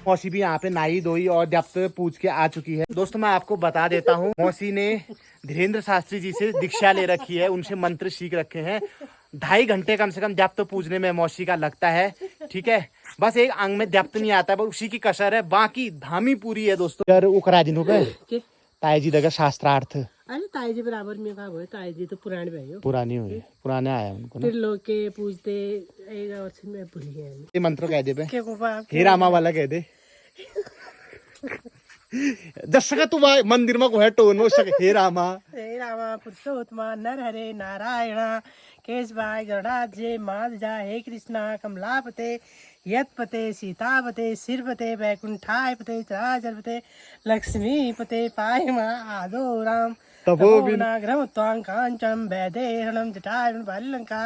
मौसी भी यहाँ पे नहाई धोई और जब पूछ के आ चुकी है। दोस्तों मैं आपको बता देता हूँ, मौसी ने धीरेन्द्र शास्त्री जी से दीक्षा ले रखी है, उनसे मंत्र सीख रखे हैं। 2.5 घंटे कम से कम जप पूजने में मौसी का लगता है। ठीक है, बस एक अंग में जप नहीं आता है, बस उसी की कसर है, बाकी धामी पूरी है दोस्तों। यार उकरा दिन हो गए ताई जी दगा शास्त्रार्थ। अरे ताई जी बराबर में का भयो, ताई जी तो पुराने भयो, पुरानी हुई, पुराने आया उनको ना। लोग के पूछते एक और से मैं भूल गया। ये मंत्र कह दे पे, क्या गोपा हे रामा वाला कह दे। दर्शक तू मंदिर में को है टोन हो सके, हे रामा पुरुषोत्तमा नर हरे नारायण केशवाय गरुड़ाध्वजे माधजा हे कृष्णा कमलापते यत्पते सीतापते सिरपते वैकुंठाय पते चराचरपते लक्ष्मीपते पाहिमा आदो राम तपोविनाग्रम त्वां कांचन वैदेहरणं जटायुं बालिलंका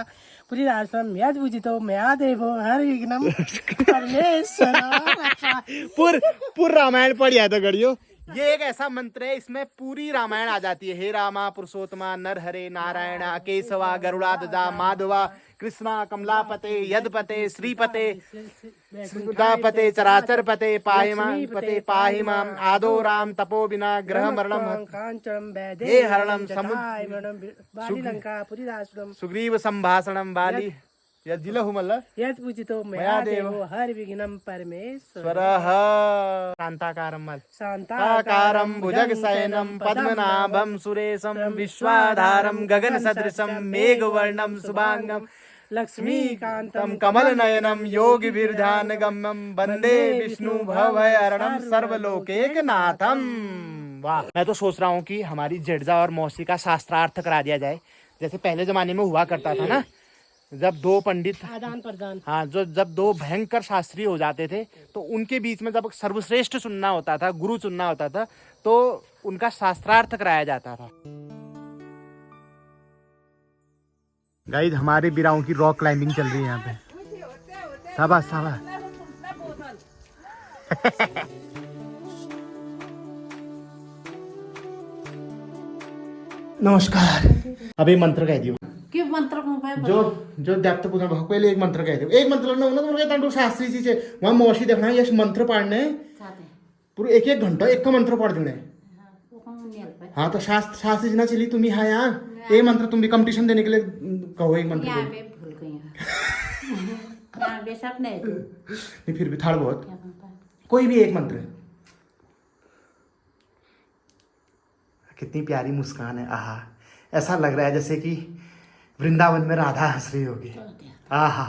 पुरीराश्रम यद पूजितो मया देवो हर विघ्नं परमेश्वर। पूर रामायण पढ़ तो गड़ियो। ये एक ऐसा मंत्र है, इसमें पूरी रामायण आ जाती है। हे रामा पुरुषोत्तमा नर हरे नारायण केशवा गरुड़ाध्वजा माधवा कृष्णा कमलापते यदपते श्रीपते सुदापते चराचर पते पाहिमाम आदो राम तपो बिना ग्रह मरणम हे हरणम सुग्रीव संभाषणम बाली यद पूजितो मया देवो हर विघ्नं परमेश्वरः। शांताकारं भुजगशयनं पद्मनाभं सुरेशं विश्वाधारं गगनसदृशं मेघवर्णं शुभांगं लक्ष्मीकांतं कमलनयनं योगिभिर्ध्यानगम्यं वंदे विष्णु भवहरणं सर्वलोकैकनाथं। वाह, मैं तो सोच रहा हूँ कि हमारी जेठजा और मौसी का शास्त्रार्थ करा दिया जाए, जैसे पहले जमाने में हुआ करता था ना, जब दो पंडित आदान प्रदान, हाँ, जब दो भयंकर शास्त्री हो जाते थे तो उनके बीच में जब सर्वश्रेष्ठ चुनना होता था, गुरु चुनना होता था, तो उनका शास्त्रार्थ कराया जाता था। गाइस हमारे बिराओं की रॉक क्लाइंबिंग चल रही है यहाँ पे। शाबाश शाबाश। नमस्कार। अभी मंत्र कह दियो। क्यों मंत्र जो दैप्त पूछना भाग पहले एक मंत्र कह दो। एक मंत्र ना तो मुझे तंडू शास्त्री जी से वहां मौसी देखना है, ये मंत्र पढ़ने पूरे एक घंटा एक का मंत्र पढ़ देने। हाँ तो शास्त्री जी ना चली तुम ही हाँ यार, ये मंत्र तुम भी कंपटीशन देने के लिए कहो एक मंत्र। भूल गई नहीं फिर भी थोड़ा बहुत कोई भी एक मंत्र। कितनी प्यारी मुस्कान है, आहा, ऐसा लग रहा है जैसे कि वृंदावन में राधा हंस रही होगी। आहा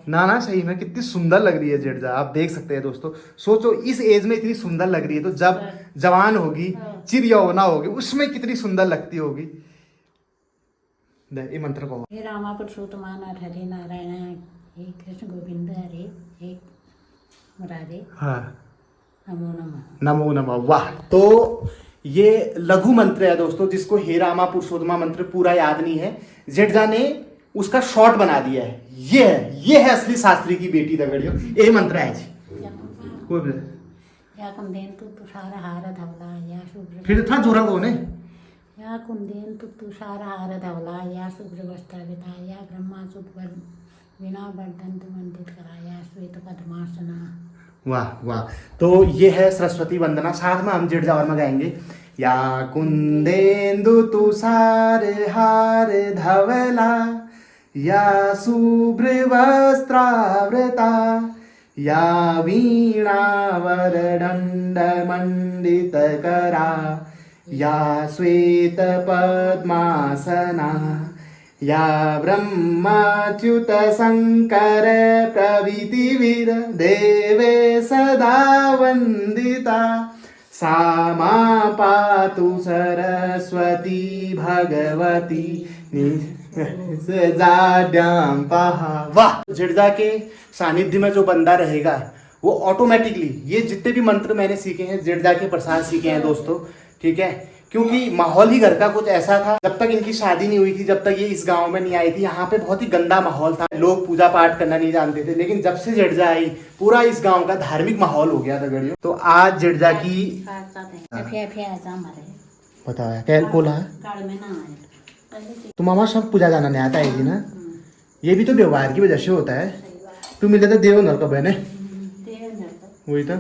ना सही में कितनी सुंदर लग रही है जेठजा, आप देख सकते हैं दोस्तों। सोचो इस एज में इतनी सुंदर लग रही है, तो जब जवान होगी, चिर यौवना होगी, उसमें कितनी सुंदर लगती होगी। ये मंत्र को, हे रामा पुरुषोत्तमा नर हरे नारायण हे कृष्ण गोविंद हरे हे मुरारे, हाँ, नमो नमः नमो नमः। वाह, तो ये लघु मंत्र है दोस्तों, जिसको हे रामा पुरुषोत्तमा मंत्र पूरा याद नहीं है, जेठजा ने उसका शॉर्ट बना दिया है। ये है असली शास्त्री की बेटी दगड़ियो, ये मंत्र है जी। कोई भी या कुंदेन तुषार हार धवला या शुभ्र, फिर था जोरा को ने, या कुंदेन तुषार हार धवला या शुभ्र वस्त्राविता या ब्रह्मा सुपर बिना वर्धन मंडित करा या श्वेत पद्मासना। वाह वाह। तो ये है सरस्वती वंदना, साथ में हम जेठजा और में गाएंगे। या कुंदेन्दु तुषार हार धवला या शुभ्र वस्त्रावृता या वीणावर दंड मंडित करा या श्वेत पद्मासना या ब्रह्माच्युत शंकर प्रभृतिवीर देवे सदा वंदिता सा मा पातु सरस्वती भगवती जाड्याम पहा। वाह, जेठजा के सानिध्य में जो बंदा रहेगा वो ऑटोमेटिकली, ये जितने भी मंत्र मैंने सीखे हैं जेठजा के प्रसाद सीखे हैं दोस्तों, ठीक है, क्योंकि माहौल ही घर का कुछ ऐसा था। जब तक इनकी शादी नहीं हुई थी, जब तक ये इस गांव में नहीं आई थी, यहाँ पे बहुत ही गंदा माहौल था, लोग पूजा पाठ करना नहीं जानते थे। लेकिन जब से जेठजा आई, पूरा इस गांव का धार्मिक माहौल हो गया था गड़ियों। तो आज जेठजा की बताया क्या बोला तो मामा सब पूजा जाना नहीं आता है ना, ये भी तो व्यवहार की वजह से होता है। तू मिले तो देव नर का बहने वही तो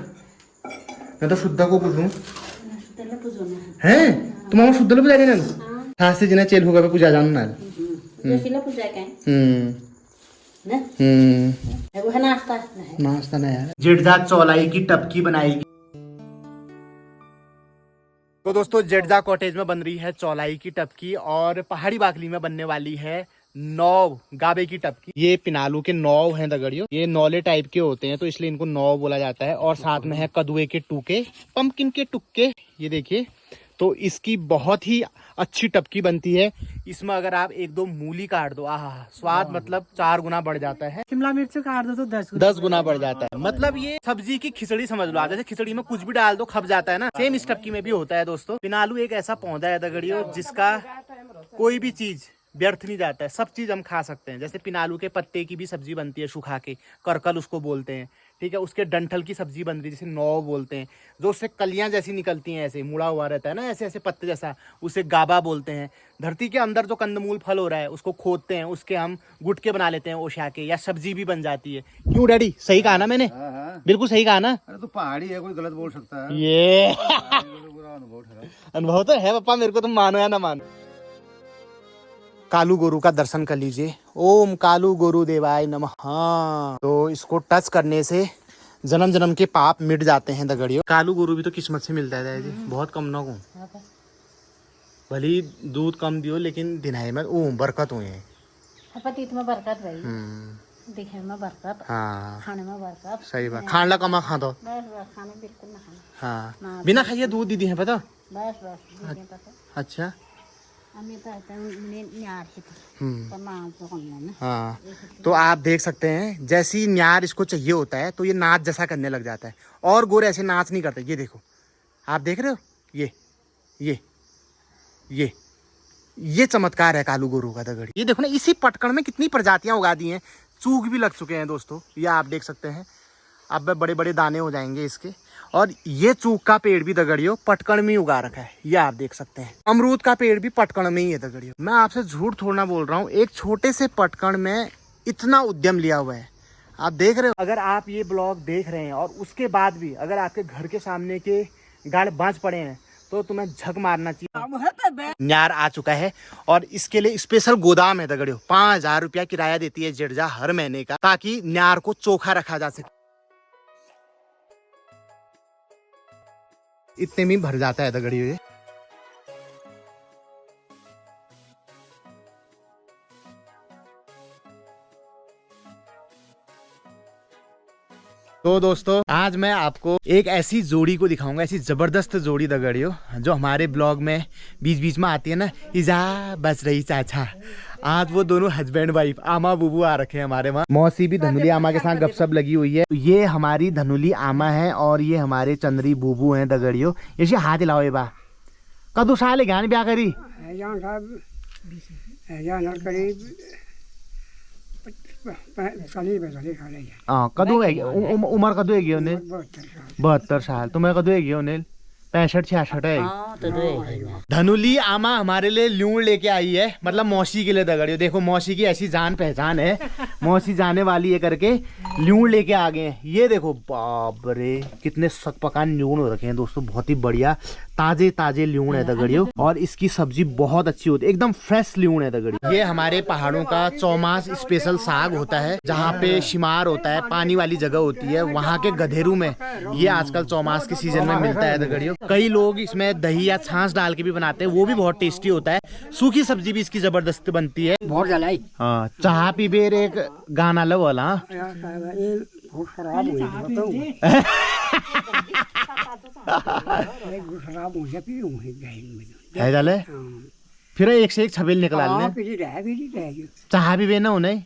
मैं तो शुद्धा को पूछूं त्याला पुजवणार. है तुम्हाला शुद्धला पूजा ना हां. हाँ से जिना चेल होगा पूजा जानना तुळशीला पूजा काय ना वो नाश्ता नाही. नाश्ता नहीं यार. जेठजा चौलाई की टपकी बनाएगी. तो दोस्तों जेठजा कॉटेज में बन रही है चौलाई की टपकी और पहाड़ी बाकली में बनने वाली है नौ गाबे की टपकी. ये पिनालू के नौ हैं दगड़ियों. ये नौले टाइप के होते हैं तो इसलिए इनको नौ बोला जाता है. और साथ में है कदुए के टुके, पंपकिन के टुक्के. ये देखिए तो इसकी बहुत ही अच्छी टपकी बनती है. इसमें अगर आप 1-2 मूली काट दो आहा स्वाद मतलब 4 गुना बढ़ जाता है. शिमला मिर्च काट दो तो 10 गुना बढ़ जाता है. मतलब ये सब्जी की खिचड़ी समझ लो. जैसे खिचड़ी में कुछ भी डाल दो खप जाता है ना, सेम इस टपकी में भी होता है दोस्तों. पिनालू एक ऐसा पौधा है दगड़ियों जिसका कोई भी चीज व्यर्थ नहीं जाता है. सब चीज हम खा सकते हैं. जैसे पिनालू के पत्ते की भी सब्जी बनती है सुखा के, करकल उसको बोलते हैं. ठीक है, उसके डंठल की सब्जी बन रही है जिसे नौ बोलते हैं. जो उससे कलियां जैसी निकलती हैं, ऐसे मुड़ा हुआ रहता है ना, ऐसे ऐसे पत्ते जैसा, उसे गाबा बोलते हैं. धरती के अंदर जो कंदमूल फल हो रहा है उसको खोदते हैं, उसके हम गुटके बना लेते हैं ओशा के, या सब्जी भी बन जाती है. क्यों डैडी, सही कहा ना मैंने? बिल्कुल सही कहा ना. अरे तो पहाड़ी है, कोई गलत बोल सकता है. ये अनुभव अनुभव तो है पापा मेरे को, तुम मानो या ना मानो. कालू गुरु का दर्शन कर लीजिए. ओम कालू गुरु देवाय नमः. हाँ तो इसको टच करने से जन्म जन्म के पाप मिट जाते हैं दगड़ियों. कालू गुरु भी तो किस्मत से मिलता है जी. बहुत कम ना को भली दूध कम दियो लेकिन दिनाई में बरकत हुई है. पतीत में बरकत भाई, दिखे में बरकत, हाँ खाने में बरकत. सही बात. खाने ला कमा खा दो. बस खाने बिल्कुल ना खाना. हाँ बिना खाइए दूध दीदी है पता. बस अच्छा आम्ही तर आता न्यार हे तर मांस खाल्लं ना. हाँ तो आप देख सकते हैं जैसी न्यार इसको चाहिए होता है तो ये नाच जैसा करने लग जाता है. और गोरे ऐसे नाच नहीं करते. ये देखो, आप देख रहे हो, ये चमत्कार है कालू गोरू का दगड़ी. ये देखो ना, इसी पटकन में कितनी प्रजातियां उगा दी हैं. चूक भी लग चुके हैं दोस्तों, ये आप देख सकते हैं. अब बड़े बड़े दाने हो जाएंगे इसके. और ये चूक का पेड़ भी दगड़ियों पटकन में उगा रखा है, ये आप देख सकते हैं. अमरूद का पेड़ भी पटकन में ही है दगड़ियों. मैं आपसे झूठ थोड़ा ना बोल रहा हूँ. एक छोटे से पटकन में इतना उद्यम लिया हुआ है. आप देख रहे हो. अगर आप ये ब्लॉग देख रहे हैं और उसके बाद भी अगर आपके घर के सामने के गाड़ बांझ पड़े हैं तो तुम्हें झक मारना चाहिए. न्यार आ चुका है और इसके लिए स्पेशल गोदाम है दगड़ियों. 5,000 रुपया किराया देती है जेठजा हर महीने का, ताकि न्यार को चोखा रखा जा सके. इतने में भर जाता है दगड़ियों ये. तो दोस्तों आज मैं आपको एक ऐसी जोड़ी को दिखाऊंगा, ऐसी जबरदस्त जोड़ी दगड़ियों जो हमारे ब्लॉग में बीच बीच में आती है ना. इजा बच रही चाचा. आज वो दोनों हस्बैंड वाइफ आमा बुबू आ रखे हैं हमारे वहाँ. मौसी भी धनुली आमा के साथ गपशप लगी हुई है. ये हमारी धनुली आमा है और ये हमारे चंद्री बुबू हैं दगड़ियों. ये हाथ हिलाओ ये बा कदू साल है ज्ञान ब्याह करी कदू है उम्र कदू है 72 साल. तुम्हें कदू है 65-66 है. धनुली आमा हमारे लिए ल्यूण लेके आई है, मतलब मौसी के लिए दगड़ियों. देखो मौसी की ऐसी जान पहचान है, मौसी जाने वाली है करके ल्यूण लेके आ गए हैं. ये देखो बाप रे कितने सकपकान ल्यूण हो रखे हैं दोस्तों. बहुत ही बढ़िया ताजे ताजे ल्यूण है दगड़ियों. और इसकी सब्जी बहुत अच्छी होती है, एकदम फ्रेश ल्यूण है दगड़ियों. ये हमारे पहाड़ों का चौमास स्पेशल साग होता है, जहाँ पे शिमार होता है, पानी वाली जगह होती है. वहाँ के गधेरू में ये आजकल चौमास के सीजन में मिलता है दगड़ियों. कई लोग इसमें दही या छाछ डाल के भी बनाते हैं, वो भी बहुत टेस्टी होता है. सूखी सब्जी भी इसकी जबरदस्त बनती है. बहुत जलाई. हाँ चाह पी बेर एक गाना लो वाला. है जाले फिर एक से एक छबील निकला ले. चाह भी बेना उन्हें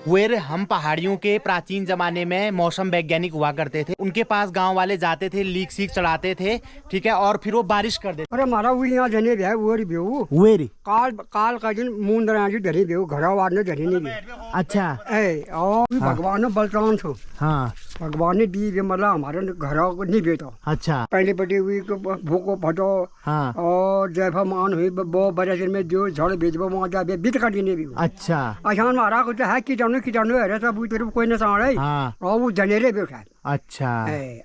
वेर हम पहाड़ियों के प्राचीन जमाने में मौसम वैज्ञानिक हुआ करते थे. उनके पास गांव वाले जाते थे, लीक सीक चढ़ाते थे, ठीक है, और फिर वो बारिश कर देते. अरे मारा वो यहाँ जने भी है वो बेऊ वेरी काल का दिन मुंदरा जी डरे बेऊ घड़ा वार ने डरे नहीं. अच्छा ए और भगवान बलराम छो. हाँ भगवान ने दी भी मतलब हमारे घर को नहीं बेटा। अच्छा पहले पटी हुई भूको फटो हाँ और जैफा मान हुई वो बड़े में जो झड़ बेचबो वहाँ जा बीत कर देने भी अच्छा आसान मारा कुछ है कीटाणु है सब तेरे कोई नसान है हाँ और वो जनेरे भी उठाए अच्छा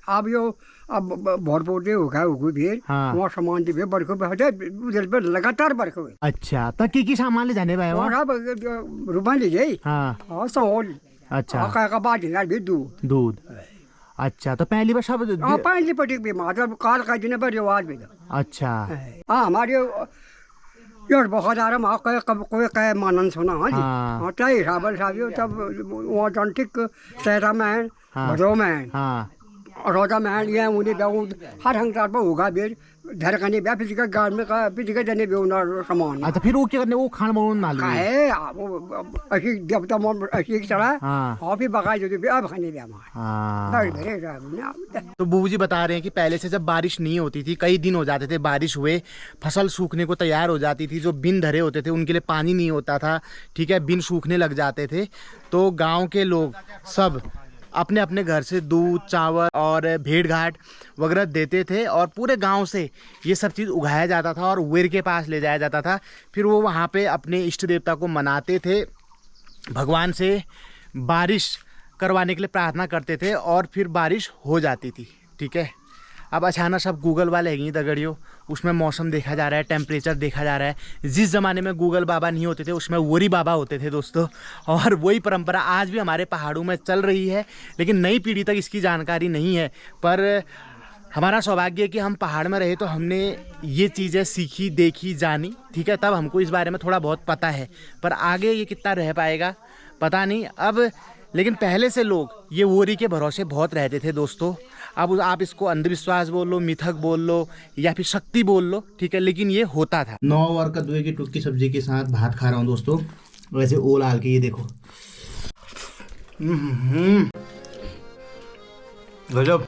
अब यो अब भर पोटे होगा फिर हाँ। वहाँ सामान भी बरखो पे हटे उधर पे लगातार बरखो हुए अच्छा तो की सामान ले जाने भाई वहाँ और रुपये लीजिए हाँ और सौल अच्छा का बाद भी दूध दूध अच्छा तो पहली बार सब हाँ पहली पटी भी मतलब काल का दिन पर रिवाज भी अच्छा हाँ हमारे यार बहुत आ रहा कोई कहे मानन सुना हाँ जी हाँ। हाँ चाहे हिसाब तब वहाँ जंटिक सहरा में हाँ। भरो में हाँ रोजा में ये उन्हें हर हंगार पर होगा फिर घर का नहीं ब्याह फिजिकल गाड़ में का फिजिकल जने भी उन्हें सामान अच्छा फिर वो क्या करने वो खान बनों ना लिए है वो ऐसी देवता मोन ऐसी चढ़ा हाँ और फिर बगाई जो भी अब खाने भी हमारे हाँ तो बूबू जी बता रहे हैं कि पहले से जब बारिश नहीं होती थी कई दिन हो जाते थे बारिश हुए फसल सूखने को तैयार हो जाती थी जो बिन धरे होते थे उनके लिए पानी नहीं होता था ठीक है बिन सूखने लग जाते थे तो गांव के लोग सब अपने अपने घर से दूध चावल और भेड़ घाट वगैरह देते थे और पूरे गांव से ये सब चीज़ उगाया जाता था और वेर के पास ले जाया जाता था फिर वो वहाँ पे अपने इष्ट देवता को मनाते थे भगवान से बारिश करवाने के लिए प्रार्थना करते थे और फिर बारिश हो जाती थी ठीक है। अब अचानक सब गूगल वाले हैं दगड़ियों उसमें मौसम देखा जा रहा है टेम्परेचर देखा जा रहा है जिस ज़माने में गूगल बाबा नहीं होते थे उसमें वोरी बाबा होते थे दोस्तों और वही परंपरा आज भी हमारे पहाड़ों में चल रही है लेकिन नई पीढ़ी तक इसकी जानकारी नहीं है पर हमारा सौभाग्य है कि हम पहाड़ में रहे तो हमने ये चीज़ें सीखी देखी जानी ठीक है तब हमको इस बारे में थोड़ा बहुत पता है पर आगे ये कितना रह पाएगा पता नहीं अब लेकिन पहले से लोग ये वोरी के भरोसे बहुत रहते थे दोस्तों। अब आप इसको अंधविश्वास बोल लो मिथक बोल लो या फिर शक्ति बोल लो ठीक है लेकिन ये होता था। 9 और कद्दू की टुक की सब्जी के साथ भात खा रहा हूँ दोस्तों वैसे ओल आल के ये देखो गजब।